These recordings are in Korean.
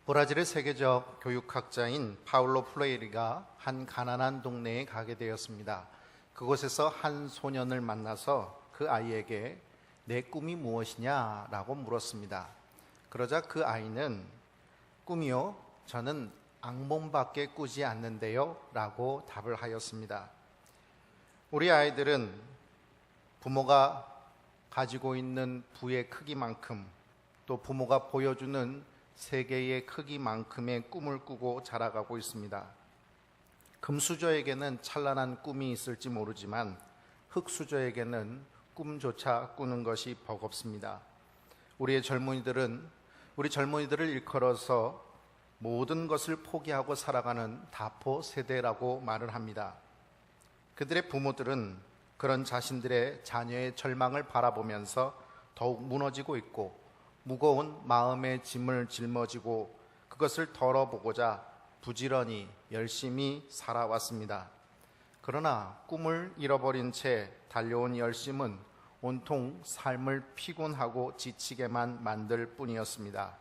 브라질의 세계적 교육학자인 파울로 프레이리가 한 가난한 동네에 가게 되었습니다. 그곳에서 한 소년을 만나서 그 아이에게 내 꿈이 무엇이냐라고 물었습니다. 그러자 그 아이는 꿈이요? 저는 악몽밖에 꾸지 않는데요 라고 답을 하였습니다. 우리 아이들은 부모가 가지고 있는 부의 크기만큼 또 부모가 보여주는 세계의 크기만큼의 꿈을 꾸고 자라가고 있습니다. 금수저에게는 찬란한 꿈이 있을지 모르지만 흙수저에게는 꿈조차 꾸는 것이 버겁습니다. 우리 젊은이들을 일컬어서 모든 것을 포기하고 살아가는 다포 세대라고 말을 합니다. 그들의 부모들은 그런 자신들의 자녀의 절망을 바라보면서 더욱 무너지고 있고 무거운 마음의 짐을 짊어지고 그것을 덜어보고자 부지런히 열심히 살아왔습니다. 그러나 꿈을 잃어버린 채 달려온 열심은 온통 삶을 피곤하고 지치게만 만들 뿐이었습니다.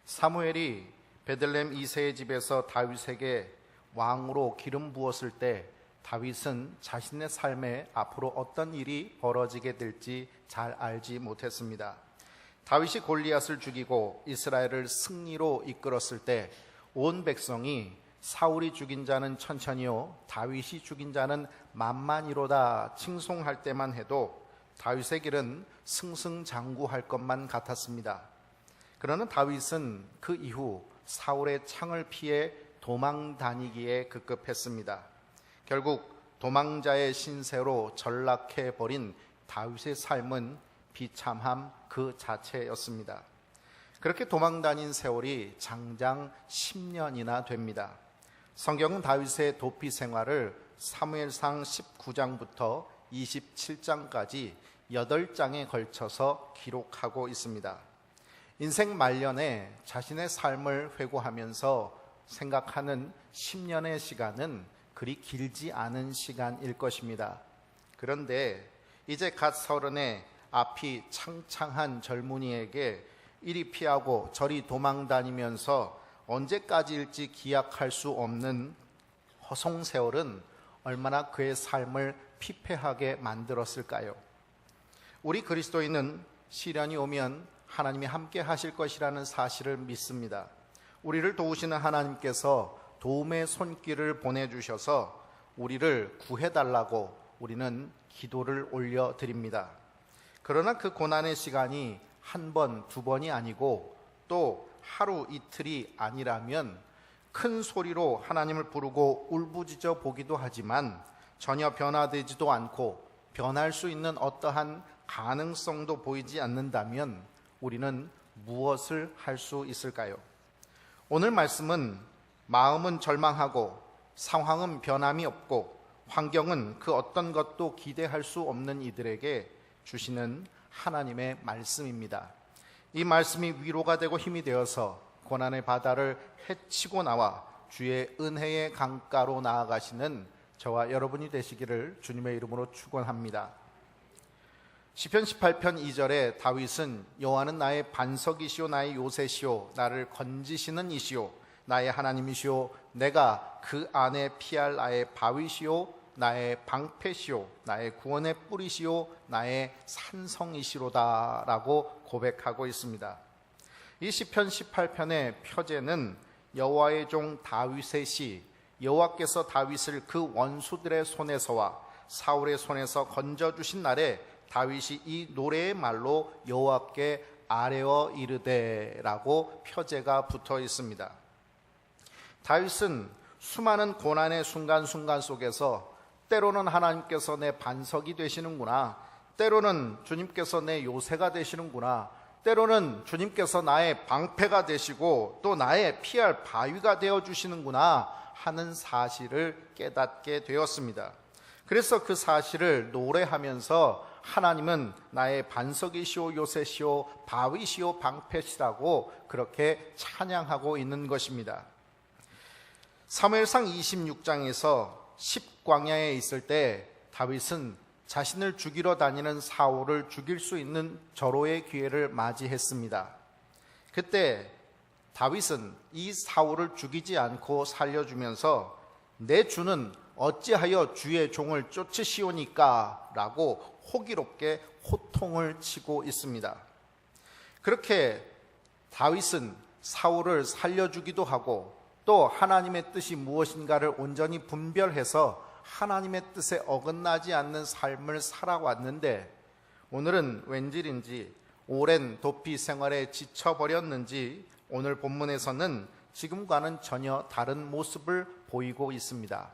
사무엘이 베들레헴 이새의 집에서 다윗에게 왕으로 기름 부었을 때 다윗은 자신의 삶에 앞으로 어떤 일이 벌어지게 될지 잘 알지 못했습니다. 다윗이 골리앗을 죽이고 이스라엘을 승리로 이끌었을 때 온 백성이 사울이 죽인 자는 천천히요 다윗이 죽인 자는 만만이로다 칭송할 때만 해도 다윗의 길은 승승장구할 것만 같았습니다. 그러나 다윗은 그 이후 사울의 창을 피해 도망 다니기에 급급했습니다. 결국 도망자의 신세로 전락해버린 다윗의 삶은 비참함 그 자체였습니다. 그렇게 도망다닌 세월이 장장 10년이나 됩니다. 성경은 다윗의 도피 생활을 사무엘상 19장부터 27장까지 8장에 걸쳐서 기록하고 있습니다. 인생 말년에 자신의 삶을 회고하면서 생각하는 10년의 시간은 그리 길지 않은 시간일 것입니다. 그런데 이제 갓 30에 앞이 창창한 젊은이에게 이리 피하고 저리 도망다니면서 언제까지일지 기약할 수 없는 허송세월은 얼마나 그의 삶을 피폐하게 만들었을까요? 우리 그리스도인은 시련이 오면 하나님이 함께 하실 것이라는 사실을 믿습니다. 우리를 도우시는 하나님께서 도움의 손길을 보내주셔서 우리를 구해달라고 우리는 기도를 올려드립니다. 그러나 그 고난의 시간이 한 번, 두 번이 아니고 또 하루 이틀이 아니라면 큰 소리로 하나님을 부르고 울부짖어 보기도 하지만 전혀 변화되지도 않고 변할 수 있는 어떠한 가능성도 보이지 않는다면 우리는 무엇을 할 수 있을까요? 오늘 말씀은 마음은 절망하고 상황은 변함이 없고 환경은 그 어떤 것도 기대할 수 없는 이들에게 주시는 하나님의 말씀입니다. 이 말씀이 위로가 되고 힘이 되어서 고난의 바다를 헤치고 나와 주의 은혜의 강가로 나아가시는 저와 여러분이 되시기를 주님의 이름으로 축원합니다. 시편 18편 2절에 다윗은 여호와는 나의 반석이시오 나의 요새시오 나를 건지시는 이시오 나의 하나님이시오 내가 그 안에 피할 나의 바위시오 나의 방패시오 나의 구원의 뿌리시오 나의 산성이시로다 라고 고백하고 있습니다. 이 시편 18편의 표제는 여호와의 종 다윗의 시, 여호와께서 다윗을 그 원수들의 손에서와 사울의 손에서 건져주신 날에 다윗이 이 노래의 말로 여호와께 아뢰어 이르되 라고 표제가 붙어 있습니다. 다윗은 수많은 고난의 순간순간 속에서 때로는 하나님께서 내 반석이 되시는구나, 때로는 주님께서 내 요새가 되시는구나, 때로는 주님께서 나의 방패가 되시고 또 나의 피할 바위가 되어주시는구나 하는 사실을 깨닫게 되었습니다. 그래서 그 사실을 노래하면서 하나님은 나의 반석이시오 요새시오 바위시오 방패시라고 그렇게 찬양하고 있는 것입니다. 사무엘상 26장에서 10광야에 있을 때 다윗은 자신을 죽이러 다니는 사울을 죽일 수 있는 절호의 기회를 맞이했습니다. 그때 다윗은 이 사울을 죽이지 않고 살려주면서 내 주는 어찌하여 주의 종을 쫓으시오니까 라고 호기롭게 호통을 치고 있습니다. 그렇게 다윗은 사울을 살려주기도 하고 또 하나님의 뜻이 무엇인가를 온전히 분별해서 하나님의 뜻에 어긋나지 않는 삶을 살아왔는데 오늘은 웬일인지 오랜 도피 생활에 지쳐버렸는지 오늘 본문에서는 지금과는 전혀 다른 모습을 보이고 있습니다.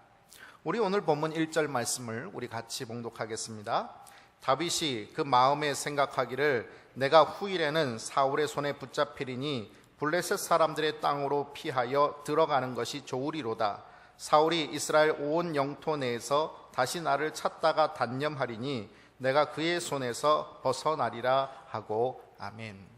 우리 오늘 본문 1절 말씀을 우리 같이 봉독하겠습니다. 다윗이 그 마음에 생각하기를 내가 후일에는 사울의 손에 붙잡히리니 블레셋 사람들의 땅으로 피하여 들어가는 것이 좋으리로다. 사울이 이스라엘 온 영토 내에서 다시 나를 찾다가 단념하리니 내가 그의 손에서 벗어나리라 하고 아멘.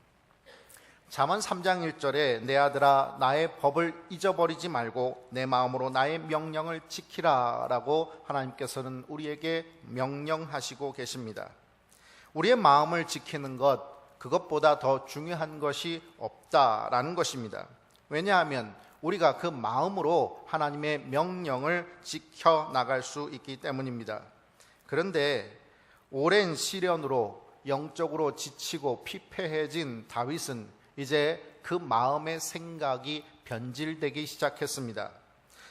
잠언 3장 1절에 내 아들아 나의 법을 잊어버리지 말고 내 마음으로 나의 명령을 지키라 라고 하나님께서는 우리에게 명령하시고 계십니다. 우리의 마음을 지키는 것, 그것보다 더 중요한 것이 없다라는 것입니다. 왜냐하면 우리가 그 마음으로 하나님의 명령을 지켜나갈 수 있기 때문입니다. 그런데 오랜 시련으로 영적으로 지치고 피폐해진 다윗은 이제 그 마음의 생각이 변질되기 시작했습니다.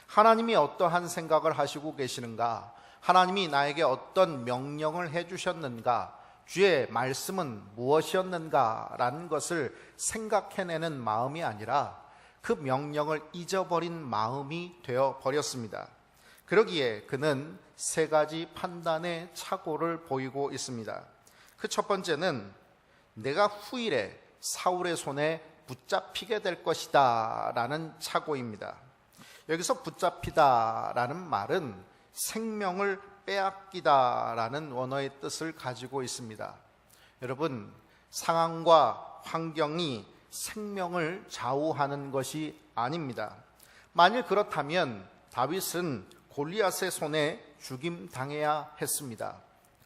하나님이 어떠한 생각을 하시고 계시는가? 하나님이 나에게 어떤 명령을 해주셨는가? 주의 말씀은 무엇이었는가? 라는 것을 생각해내는 마음이 아니라 그 명령을 잊어버린 마음이 되어버렸습니다. 그러기에 그는 세 가지 판단의 착오를 보이고 있습니다. 그 첫 번째는 내가 후일에 사울의 손에 붙잡히게 될 것이다 라는 착오입니다. 여기서 붙잡히다 라는 말은 생명을 빼앗기다 라는 원어의 뜻을 가지고 있습니다. 여러분, 상황과 환경이 생명을 좌우하는 것이 아닙니다. 만일 그렇다면 다윗은 골리앗의 손에 죽임당해야 했습니다.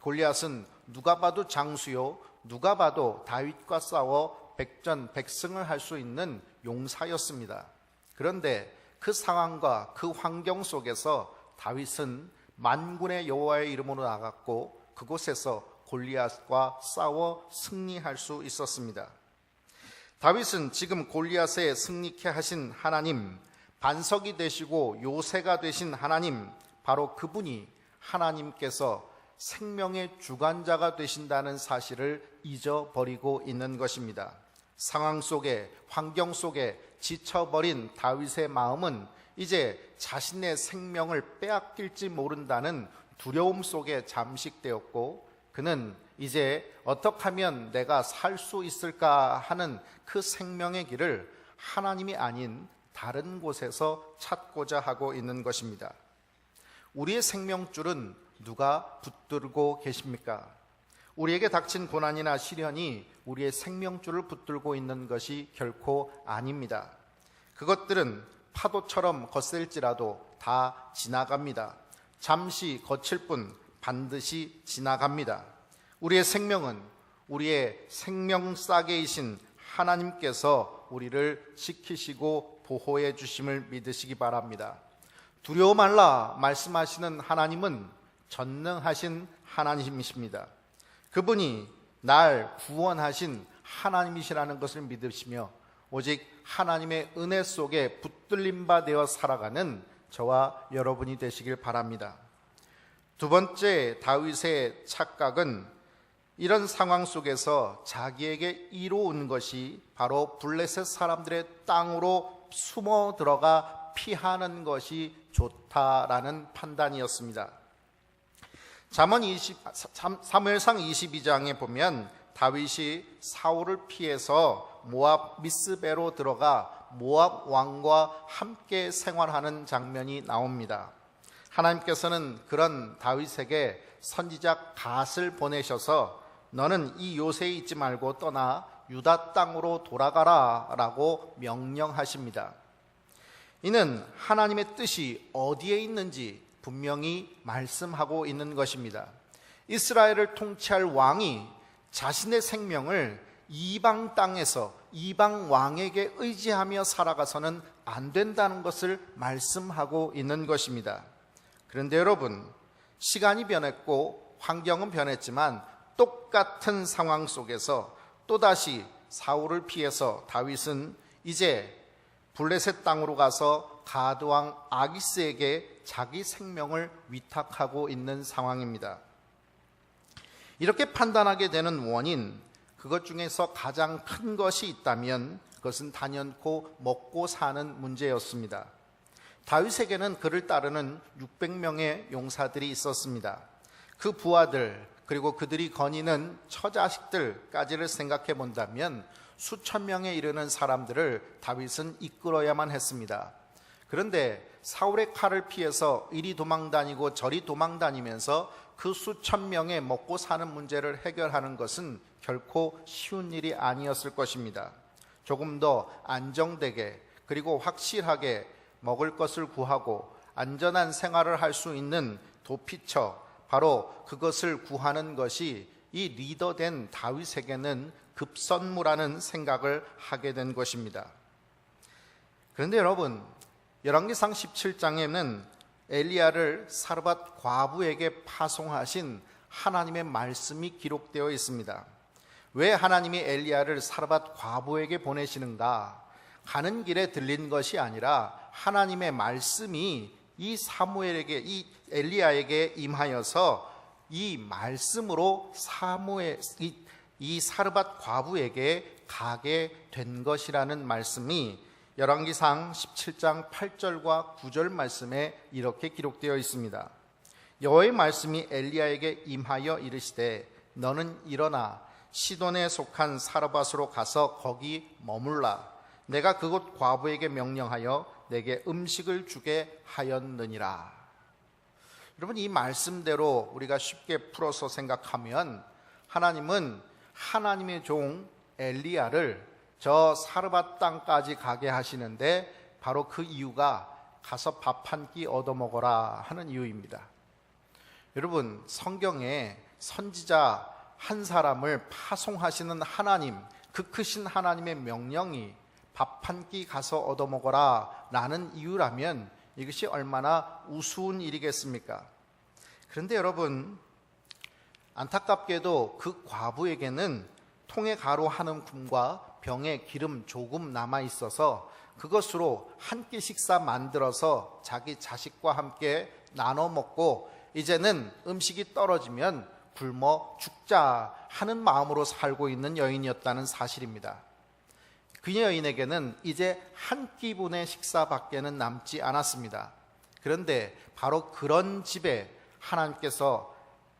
골리앗은 누가 봐도 장수요, 누가 봐도 다윗과 싸워 백전백승을 할 수 있는 용사였습니다. 그런데 그 상황과 그 환경 속에서 다윗은 만군의 여호와의 이름으로 나갔고 그곳에서 골리앗과 싸워 승리할 수 있었습니다. 다윗은 지금 골리앗에 승리케 하신 하나님, 반석이 되시고 요새가 되신 하나님, 바로 그분이 하나님께서 생명의 주관자가 되신다는 사실을 잊어버리고 있는 것입니다. 상황 속에, 환경 속에 지쳐버린 다윗의 마음은 이제 자신의 생명을 빼앗길지 모른다는 두려움 속에 잠식되었고 그는 이제 어떻게 하면 내가 살 수 있을까 하는 그 생명의 길을 하나님이 아닌 다른 곳에서 찾고자 하고 있는 것입니다. 우리의 생명줄은 누가 붙들고 계십니까? 우리에게 닥친 고난이나 시련이 우리의 생명줄을 붙들고 있는 것이 결코 아닙니다. 그것들은 파도처럼 거셀지라도 다 지나갑니다. 잠시 거칠 뿐 반드시 지나갑니다. 우리의 생명은 우리의 생명싸개이신 하나님께서 우리를 지키시고 보호해 주심을 믿으시기 바랍니다. 두려워 말라 말씀하시는 하나님은 전능하신 하나님이십니다. 그분이 날 구원하신 하나님이시라는 것을 믿으시며 오직 하나님의 은혜 속에 붙들림 바 되어 살아가는 저와 여러분이 되시길 바랍니다. 두 번째 다윗의 착각은 이런 상황 속에서 자기에게 이로운 것이 바로 블레셋 사람들의 땅으로 숨어 들어가 피하는 것이 좋다라는 판단이었습니다. 사무엘상 22장에 보면 다윗이 사울을 피해서 모압 미스베로 들어가 모압 왕과 함께 생활하는 장면이 나옵니다. 하나님께서는 그런 다윗에게 선지자 갓을 보내셔서 너는 이 요새에 있지 말고 떠나 유다 땅으로 돌아가라 라고 명령하십니다. 이는 하나님의 뜻이 어디에 있는지 분명히 말씀하고 있는 것입니다. 이스라엘을 통치할 왕이 자신의 생명을 이방 땅에서 이방 왕에게 의지하며 살아가서는 안 된다는 것을 말씀하고 있는 것입니다. 그런데 여러분, 시간이 변했고 환경은 변했지만 똑같은 상황 속에서 또다시 사울을 피해서 다윗은 이제 블레셋 땅으로 가서 가드왕 아기스에게 자기 생명을 위탁하고 있는 상황입니다. 이렇게 판단하게 되는 원인, 그것 중에서 가장 큰 것이 있다면 그것은 단연코 먹고 사는 문제였습니다. 다윗에게는 그를 따르는 600명의 용사들이 있었습니다. 그 부하들 그리고 그들이 거니는 처자식들까지를 생각해 본다면 수천 명에 이르는 사람들을 다윗은 이끌어야만 했습니다. 그런데 사울의 칼을 피해서 이리 도망다니고 저리 도망다니면서 그 수천 명의 먹고 사는 문제를 해결하는 것은 결코 쉬운 일이 아니었을 것입니다. 조금 더 안정되게 그리고 확실하게 먹을 것을 구하고 안전한 생활을 할 수 있는 도피처, 바로 그것을 구하는 것이 이 리더된 다윗에게는 급선무라는 생각을 하게 된 것입니다. 그런데 여러분, 열왕기상 17장에는 엘리야를 사르밧 과부에게 파송하신 하나님의 말씀이 기록되어 있습니다. 왜 하나님이 엘리야를 사르밧 과부에게 보내시는가? 가는 길에 들린 것이 아니라 하나님의 말씀이 이 사무엘에게, 이 엘리야에게 임하여서 이 말씀으로 이 사르밧 과부에게 가게 된 것이라는 말씀이 열왕기상 17장 8절과 9절 말씀에 이렇게 기록되어 있습니다. 여호와의 말씀이 엘리야에게 임하여 이르시되 너는 일어나 시돈에 속한 사르밧으로 가서 거기 머물라. 내가 그곳 과부에게 명령하여 내게 음식을 주게 하였느니라. 여러분, 이 말씀대로 우리가 쉽게 풀어서 생각하면 하나님은 하나님의 종 엘리야를 저 사르밧 땅까지 가게 하시는데 바로 그 이유가 가서 밥 한 끼 얻어먹어라 하는 이유입니다. 여러분, 성경에 선지자 한 사람을 파송하시는 하나님, 그 크신 하나님의 명령이 밥 한 끼 가서 얻어먹어라 라는 이유라면 이것이 얼마나 우스운 일이겠습니까? 그런데 여러분, 안타깝게도 그 과부에게는 통에 가루 한 움큼과 병에 기름 조금 남아 있어서 그것으로 한 끼 식사 만들어서 자기 자식과 함께 나눠 먹고 이제는 음식이 떨어지면 굶어 죽자 하는 마음으로 살고 있는 여인이었다는 사실입니다. 그 여인에게는 이제 한 끼분의 식사밖에는 남지 않았습니다. 그런데 바로 그런 집에 하나님께서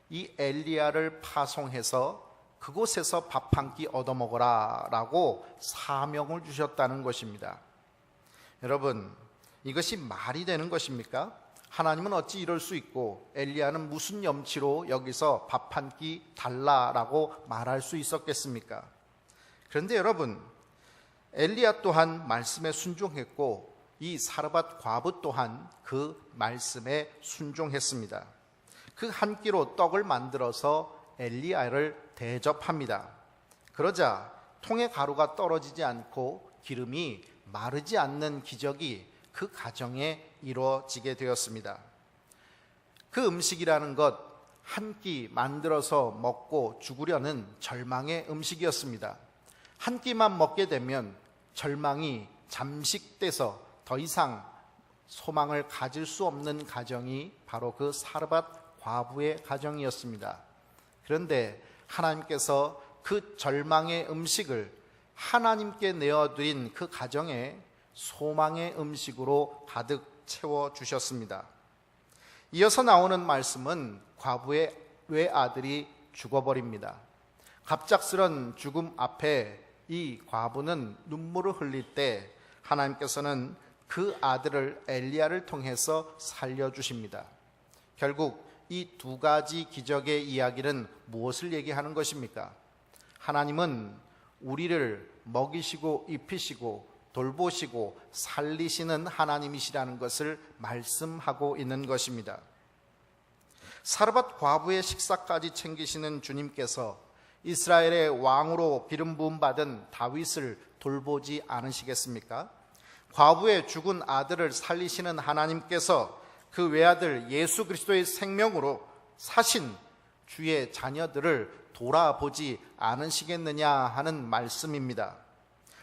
이 엘리야를 파송해서 그곳에서 밥 한 끼 얻어먹어라 라고 사명을 주셨다는 것입니다. 여러분, 이것이 말이 되는 것입니까? 하나님은 어찌 이럴 수 있고 엘리야는 무슨 염치로 여기서 밥 한 끼 달라라고 말할 수 있었겠습니까? 그런데 여러분, 엘리야 또한 말씀에 순종했고 이 사르밧 과부 또한 그 말씀에 순종했습니다. 그 한 끼로 떡을 만들어서 엘리야를 대접합니다. 그러자 통에 가루가 떨어지지 않고 기름이 마르지 않는 기적이 그 가정에 이루어지게 되었습니다. 그 음식이라는 것, 한 끼 만들어서 먹고 죽으려는 절망의 음식이었습니다. 한 끼만 먹게 되면 절망이 잠식돼서 더 이상 소망을 가질 수 없는 가정이 바로 그 사르밧 과부의 가정이었습니다. 그런데 하나님께서 그 절망의 음식을 하나님께 내어드린 그 가정에 소망의 음식으로 가득 채워주셨습니다. 이어서 나오는 말씀은 과부의 외아들이 죽어버립니다. 갑작스런 죽음 앞에 이 과부는 눈물을 흘릴 때 하나님께서는 그 아들을 엘리야를 통해서 살려주십니다. 결국 이 두 가지 기적의 이야기는 무엇을 얘기하는 것입니까? 하나님은 우리를 먹이시고 입히시고 돌보시고 살리시는 하나님이시라는 것을 말씀하고 있는 것입니다. 사르밧 과부의 식사까지 챙기시는 주님께서 이스라엘의 왕으로 기름 부음 받은 다윗을 돌보지 않으시겠습니까? 과부의 죽은 아들을 살리시는 하나님께서 그 외아들 예수 그리스도의 생명으로 사신 주의 자녀들을 돌아보지 않으시겠느냐 하는 말씀입니다.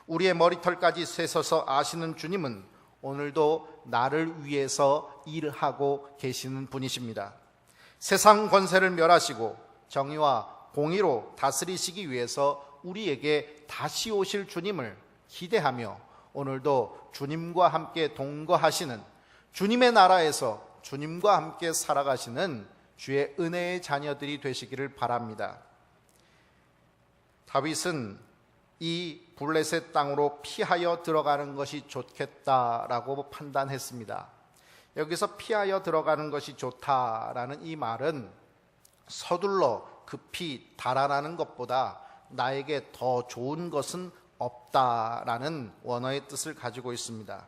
우리의 머리털까지 세서서 아시는 주님은 오늘도 나를 위해서 일하고 계시는 분이십니다. 세상 권세를 멸하시고 정의와 공의로 다스리시기 위해서 우리에게 다시 오실 주님을 기대하며 오늘도 주님과 함께 동거하시는, 주님의 나라에서 주님과 함께 살아가시는 주의 은혜의 자녀들이 되시기를 바랍니다. 다윗은 이 블레셋 땅으로 피하여 들어가는 것이 좋겠다라고 판단했습니다. 여기서 피하여 들어가는 것이 좋다라는 이 말은 서둘러 급히 달아나는 것보다 나에게 더 좋은 것은 없다라는 원어의 뜻을 가지고 있습니다.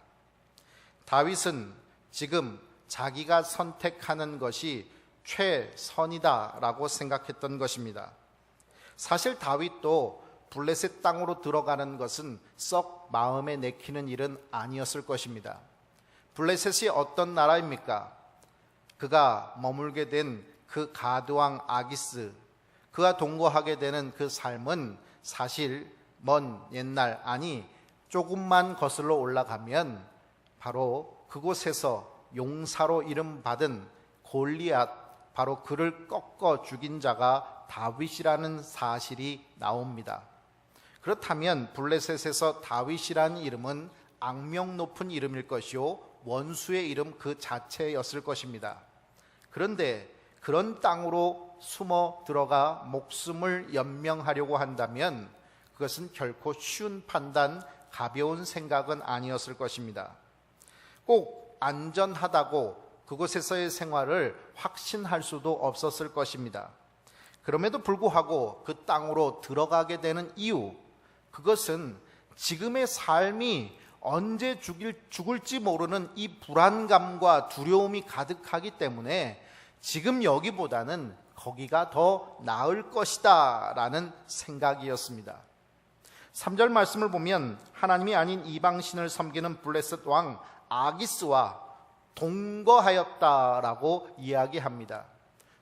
다윗은 지금 자기가 선택하는 것이 최선이다라고 생각했던 것입니다. 사실 다윗도 블레셋 땅으로 들어가는 것은 썩 마음에 내키는 일은 아니었을 것입니다. 블레셋이 어떤 나라입니까? 그가 머물게 된 그 가드왕 아기스, 그가 동거하게 되는 그 삶은 사실 먼 옛날, 아니 조금만 거슬러 올라가면 바로 그곳에서 용사로 이름받은 골리앗, 바로 그를 꺾어 죽인 자가 다윗이라는 사실이 나옵니다. 그렇다면 블레셋에서 다윗이라는 이름은 악명 높은 이름일 것이요 원수의 이름 그 자체였을 것입니다. 그런데 그런 땅으로 숨어 들어가 목숨을 연명하려고 한다면 그것은 결코 쉬운 판단, 가벼운 생각은 아니었을 것입니다. 꼭 안전하다고 그곳에서의 생활을 확신할 수도 없었을 것입니다. 그럼에도 불구하고 그 땅으로 들어가게 되는 이유, 그것은 지금의 삶이 언제 죽을지 모르는 이 불안감과 두려움이 가득하기 때문에 지금 여기보다는 거기가 더 나을 것이다 라는 생각이었습니다. 3절 말씀을 보면 하나님이 아닌 이방신을 섬기는 블레셋 왕 아기스와 동거하였다라고 이야기합니다.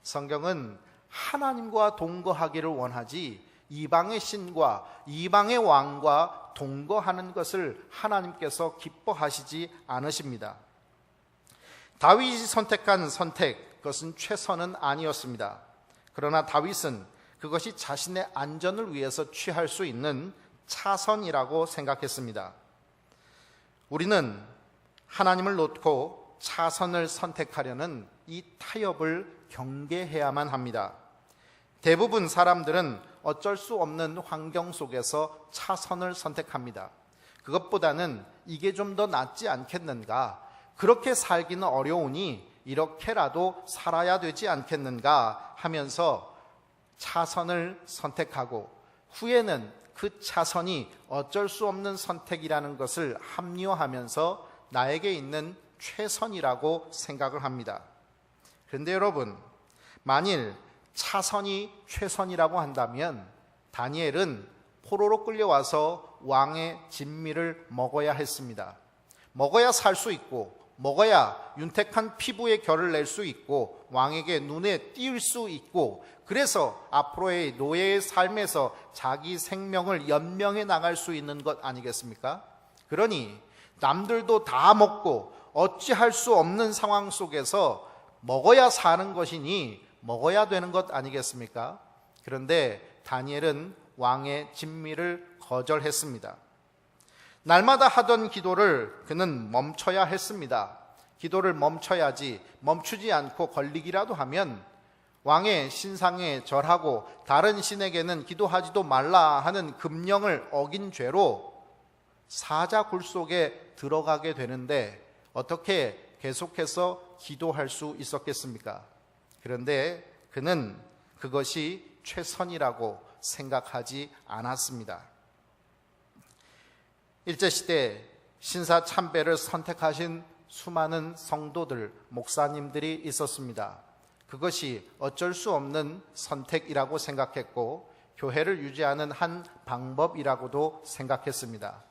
성경은 하나님과 동거하기를 원하지 이방의 신과 이방의 왕과 동거하는 것을 하나님께서 기뻐하시지 않으십니다. 다윗이 선택한 선택, 그것은 최선은 아니었습니다. 그러나 다윗은 그것이 자신의 안전을 위해서 취할 수 있는 차선이라고 생각했습니다. 우리는 하나님을 놓고 차선을 선택하려는 이 타협을 경계해야만 합니다. 대부분 사람들은 어쩔 수 없는 환경 속에서 차선을 선택합니다. 그것보다는 이게 좀 더 낫지 않겠는가? 그렇게 살기는 어려우니 이렇게라도 살아야 되지 않겠는가 하면서 차선을 선택하고 후에는 그 차선이 어쩔 수 없는 선택이라는 것을 합리화하면서 나에게 있는 최선이라고 생각을 합니다. 그런데 여러분, 만일 차선이 최선이라고 한다면 다니엘은 포로로 끌려와서 왕의 진미를 먹어야 했습니다. 먹어야 살 수 있고 먹어야 윤택한 피부의 결을 낼 수 있고 왕에게 눈에 띄울 수 있고 그래서 앞으로의 노예의 삶에서 자기 생명을 연명해 나갈 수 있는 것 아니겠습니까? 그러니 남들도 다 먹고 어찌할 수 없는 상황 속에서 먹어야 사는 것이니 먹어야 되는 것 아니겠습니까? 그런데 다니엘은 왕의 진미를 거절했습니다. 날마다 하던 기도를 그는 멈춰야 했습니다. 기도를 멈춰야지, 멈추지 않고 걸리기라도 하면 왕의 신상에 절하고 다른 신에게는 기도하지도 말라 하는 금령을 어긴 죄로 사자굴 속에 들어가게 되는데 어떻게 계속해서 기도할 수 있었겠습니까? 그런데 그는 그것이 최선이라고 생각하지 않았습니다. 일제시대 신사 참배를 선택하신 수많은 성도들, 목사님들이 있었습니다. 그것이 어쩔 수 없는 선택이라고 생각했고 교회를 유지하는 한 방법이라고도 생각했습니다.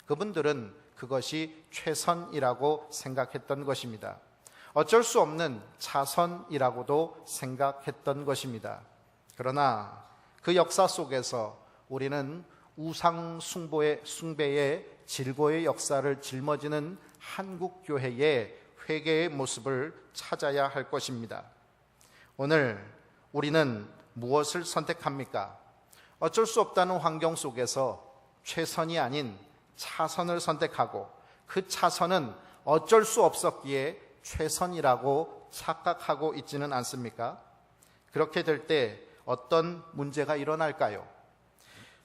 그분들은 그것이 최선이라고 생각했던 것입니다. 어쩔 수 없는 차선이라고도 생각했던 것입니다. 그러나 그 역사 속에서 우리는 우상 숭배의 질고의 역사를 짊어지는 한국 교회의 회개의 모습을 찾아야 할 것입니다. 오늘 우리는 무엇을 선택합니까? 어쩔 수 없다는 환경 속에서 최선이 아닌 차선을 선택하고 그 차선은 어쩔 수 없었기에 최선이라고 착각하고 있지는 않습니까? 그렇게 될 때 어떤 문제가 일어날까요?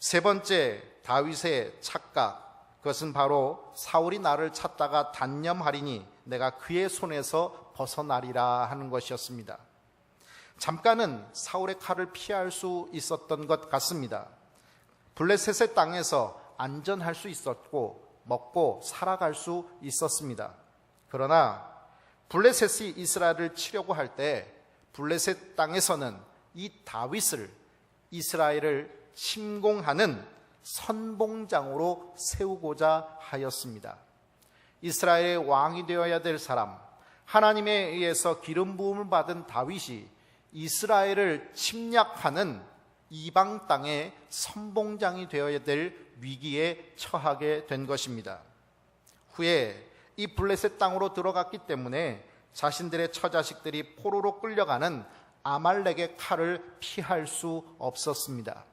세 번째 다윗의 착각, 그것은 바로 사울이 나를 찾다가 단념하리니 내가 그의 손에서 벗어나리라 하는 것이었습니다. 잠깐은 사울의 칼을 피할 수 있었던 것 같습니다. 블레셋의 땅에서 안전할 수 있었고 먹고 살아갈 수 있었습니다. 그러나 블레셋이 이스라엘을 치려고 할 때 블레셋 땅에서는 이 다윗을 이스라엘을 침공하는 선봉장으로 세우고자 하였습니다. 이스라엘의 왕이 되어야 될 사람, 하나님에 의해서 기름 부음을 받은 다윗이 이스라엘을 침략하는 이방 땅의 선봉장이 되어야 될 위기에 처하게 된 것입니다. 후에 이 블레셋 땅으로 들어갔기 때문에 자신들의 처자식들이 포로로 끌려가는 아말렉의 칼을 피할 수 없었습니다.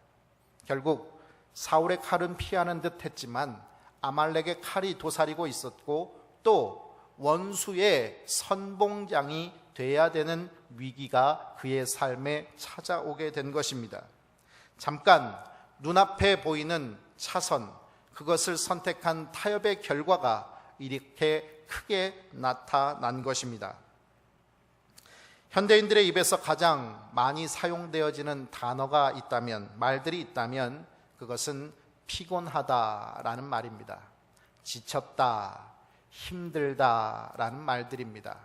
결국 사울의 칼은 피하는 듯 했지만 아말렉의 칼이 도사리고 있었고 또 원수의 선봉장이 돼야 되는 위기가 그의 삶에 찾아오게 된 것입니다. 잠깐 눈앞에 보이는 차선, 그것을 선택한 타협의 결과가 이렇게 크게 나타난 것입니다. 현대인들의 입에서 가장 많이 사용되어지는 단어가 있다면, 말들이 있다면 그것은 피곤하다라는 말입니다. 지쳤다, 힘들다라는 말들입니다.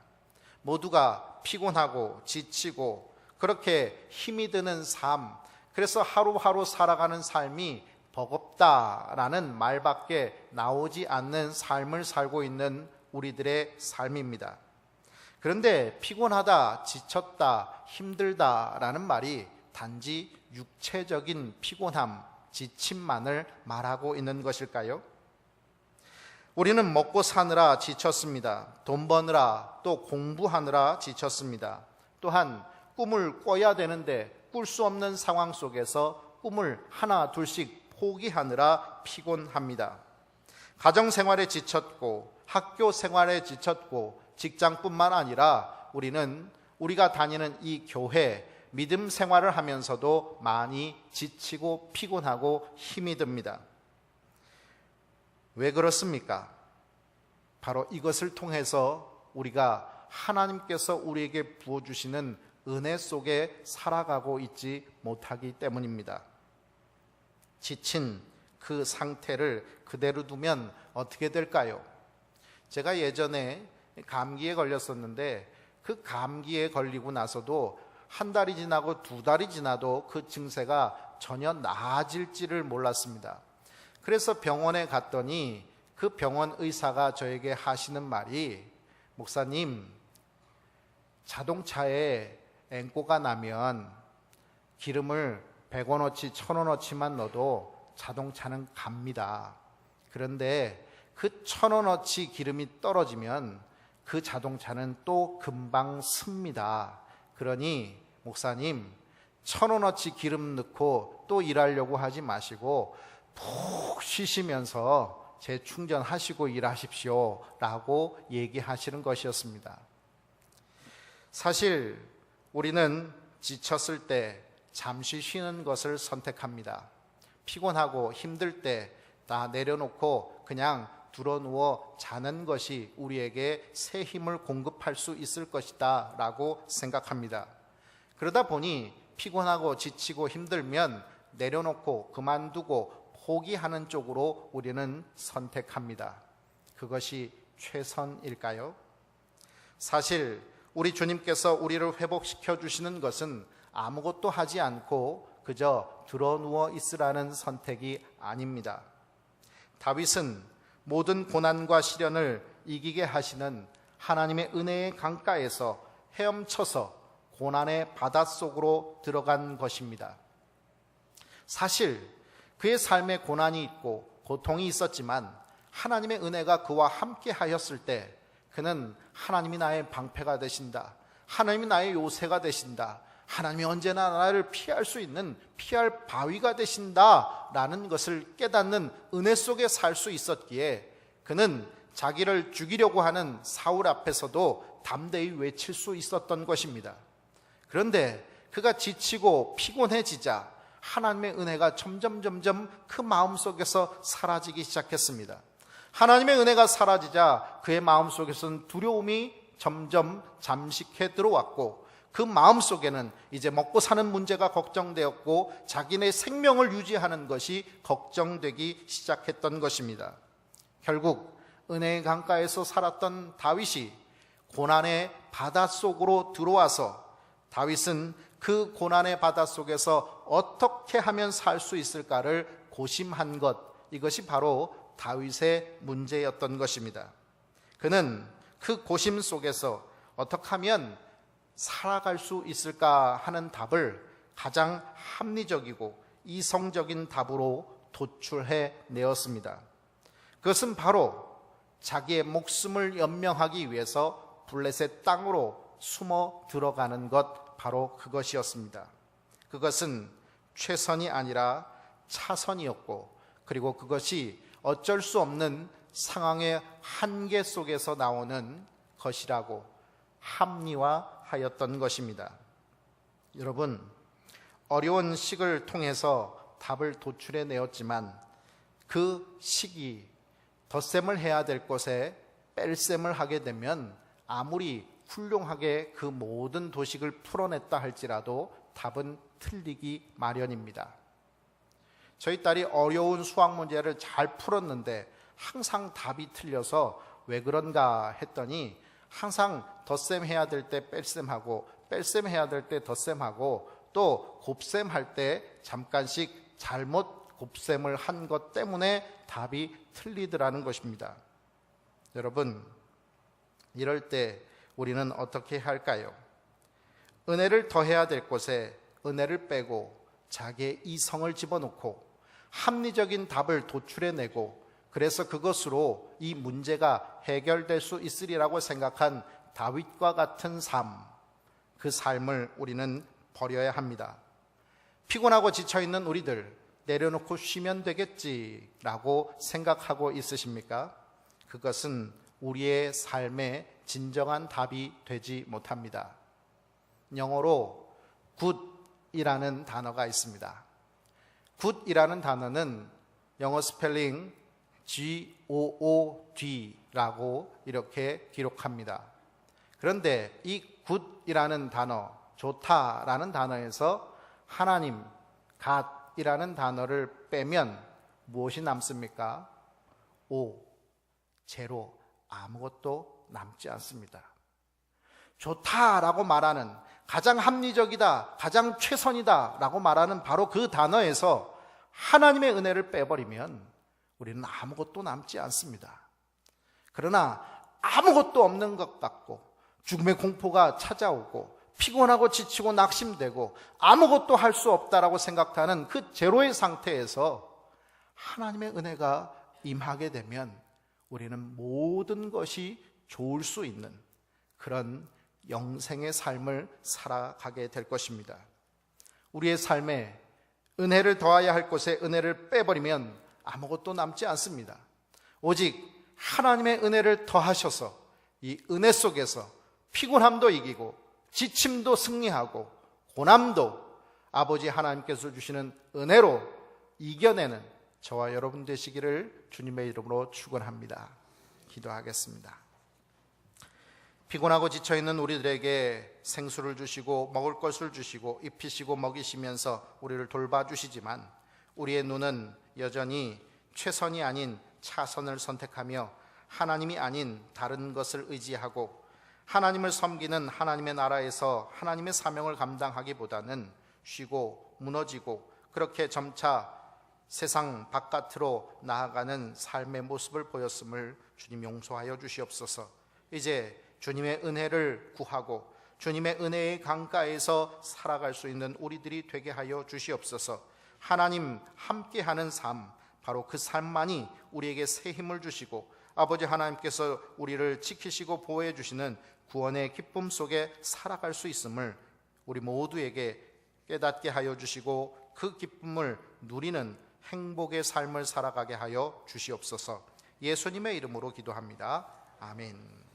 모두가 피곤하고 지치고 그렇게 힘이 드는 삶, 그래서 하루하루 살아가는 삶이 버겁다라는 말밖에 나오지 않는 삶을 살고 있는 우리들의 삶입니다. 그런데 피곤하다, 지쳤다, 힘들다라는 말이 단지 육체적인 피곤함, 지침만을 말하고 있는 것일까요? 우리는 먹고 사느라 지쳤습니다. 돈 버느라 또 공부하느라 지쳤습니다. 또한 꿈을 꿔야 되는데 꿀 수 없는 상황 속에서 꿈을 하나 둘씩 포기하느라 피곤합니다. 가정생활에 지쳤고 학교 생활에 지쳤고 직장뿐만 아니라 우리는 우리가 다니는 이 교회 믿음 생활을 하면서도 많이 지치고 피곤하고 힘이 듭니다. 왜 그렇습니까? 바로 이것을 통해서 우리가 하나님께서 우리에게 부어주시는 은혜 속에 살아가고 있지 못하기 때문입니다. 지친 그 상태를 그대로 두면 어떻게 될까요? 제가 예전에 감기에 걸렸었는데 그 감기에 걸리고 나서도 한 달이 지나고 두 달이 지나도 그 증세가 전혀 나아질지를 몰랐습니다. 그래서 병원에 갔더니 그 병원 의사가 저에게 하시는 말이, 목사님, 자동차에 앵꼬가 나면 기름을 100원어치 1000원어치만 넣어도 자동차는 갑니다. 그런데 그 1000원어치 기름이 떨어지면 그 자동차는 또 금방 씁니다. 그러니 목사님, 1000원어치 기름 넣고 또 일하려고 하지 마시고 푹 쉬시면서 재충전하시고 일하십시오 라고 얘기하시는 것이었습니다. 사실 우리는 지쳤을 때 잠시 쉬는 것을 선택합니다. 피곤하고 힘들 때 다 내려놓고 그냥 드러누워 자는 것이 우리에게 새 힘을 공급할 수 있을 것이다 라고 생각합니다. 그러다 보니 피곤하고 지치고 힘들면 내려놓고 그만두고 포기하는 쪽으로 우리는 선택합니다. 그것이 최선일까요? 사실 우리 주님께서 우리를 회복시켜 주시는 것은 아무것도 하지 않고 그저 드러누워 있으라는 선택이 아닙니다. 다윗은 모든 고난과 시련을 이기게 하시는 하나님의 은혜의 강가에서 헤엄쳐서 고난의 바닷속으로 들어간 것입니다. 사실 그의 삶에 고난이 있고 고통이 있었지만 하나님의 은혜가 그와 함께 하였을 때 그는 하나님이 나의 방패가 되신다, 하나님이 나의 요새가 되신다, 하나님이 언제나 나를 피할 수 있는 피할 바위가 되신다라는 것을 깨닫는 은혜 속에 살 수 있었기에 그는 자기를 죽이려고 하는 사울 앞에서도 담대히 외칠 수 있었던 것입니다. 그런데 그가 지치고 피곤해지자 하나님의 은혜가 점점 그 마음속에서 사라지기 시작했습니다. 하나님의 은혜가 사라지자 그의 마음속에서는 두려움이 점점 잠식해 들어왔고 그 마음속에는 이제 먹고 사는 문제가 걱정되었고 자기네 생명을 유지하는 것이 걱정되기 시작했던 것입니다. 결국 은혜의 강가에서 살았던 다윗이 고난의 바닷속으로 들어와서 다윗은 그 고난의 바닷속에서 어떻게 하면 살 수 있을까를 고심한 것, 이것이 바로 다윗의 문제였던 것입니다. 그는 그 고심 속에서 어떻게 하면 살아갈 수 있을까 하는 답을 가장 합리적이고 이성적인 답으로 도출해 내었습니다. 그것은 바로 자기의 목숨을 연명하기 위해서 블레셋 땅으로 숨어 들어가는 것, 바로 그것이었습니다. 그것은 최선이 아니라 차선이었고, 그리고 그것이 어쩔 수 없는 상황의 한계 속에서 나오는 것이라고 합리화하였던 것입니다. 여러분, 어려운 식을 통해서 답을 도출해 내었지만 그 식이 덧셈을 해야 될 곳에 뺄셈을 하게 되면 아무리 훌륭하게 그 모든 도식을 풀어냈다 할지라도 답은 틀리기 마련입니다. 저희 딸이 어려운 수학 문제를 잘 풀었는데 항상 답이 틀려서 왜 그런가 했더니 항상 덧셈해야 될 때 뺄셈하고 뺄셈해야 될 때 덧셈하고 또 곱셈할 때 잠깐씩 잘못 곱셈을 한 것 때문에 답이 틀리더라는 것입니다. 여러분, 이럴 때 우리는 어떻게 할까요? 은혜를 더해야 될 곳에 은혜를 빼고 자기의 이성을 집어넣고 합리적인 답을 도출해내고 그래서 그것으로 이 문제가 해결될 수 있으리라고 생각한 다윗과 같은 삶, 그 삶을 우리는 버려야 합니다. 피곤하고 지쳐있는 우리들, 내려놓고 쉬면 되겠지라고 생각하고 있으십니까? 그것은 우리의 삶의 진정한 답이 되지 못합니다. 영어로 good이라는 단어가 있습니다. good이라는 단어는 영어 스펠링 G-O-O-D라고 이렇게 기록합니다. 그런데 이 good이라는 단어, 좋다라는 단어에서 하나님, God이라는 단어를 빼면 무엇이 남습니까? 제로, 아무것도 남지 않습니다. 좋다라고 말하는, 가장 합리적이다, 가장 최선이다 라고 말하는 바로 그 단어에서 하나님의 은혜를 빼버리면 우리는 아무것도 남지 않습니다. 그러나 아무것도 없는 것 같고 죽음의 공포가 찾아오고 피곤하고 지치고 낙심되고 아무것도 할 수 없다라고 생각하는 그 제로의 상태에서 하나님의 은혜가 임하게 되면 우리는 모든 것이 좋을 수 있는 그런 영생의 삶을 살아가게 될 것입니다. 우리의 삶에 은혜를 더해야 할 곳에 은혜를 빼버리면 아무것도 남지 않습니다. 오직 하나님의 은혜를 더하셔서 이 은혜 속에서 피곤함도 이기고 지침도 승리하고 고난도 아버지 하나님께서 주시는 은혜로 이겨내는 저와 여러분 되시기를 주님의 이름으로 축원합니다. 기도하겠습니다. 피곤하고 지쳐있는 우리들에게 생수를 주시고 먹을 것을 주시고 입히시고 먹이시면서 우리를 돌봐주시지만 우리의 눈은 여전히 최선이 아닌 차선을 선택하며 하나님이 아닌 다른 것을 의지하고 하나님을 섬기는 하나님의 나라에서 하나님의 사명을 감당하기보다는 쉬고 무너지고 그렇게 점차 세상 바깥으로 나아가는 삶의 모습을 보였음을 주님 용서하여 주시옵소서. 이제 주님의 은혜를 구하고 주님의 은혜의 강가에서 살아갈 수 있는 우리들이 되게 하여 주시옵소서. 하나님 함께하는 삶, 바로 그 삶만이 우리에게 새 힘을 주시고 아버지 하나님께서 우리를 지키시고 보호해 주시는 구원의 기쁨 속에 살아갈 수 있음을 우리 모두에게 깨닫게 하여 주시고 그 기쁨을 누리는 행복의 삶을 살아가게 하여 주시옵소서. 예수님의 이름으로 기도합니다. 아멘.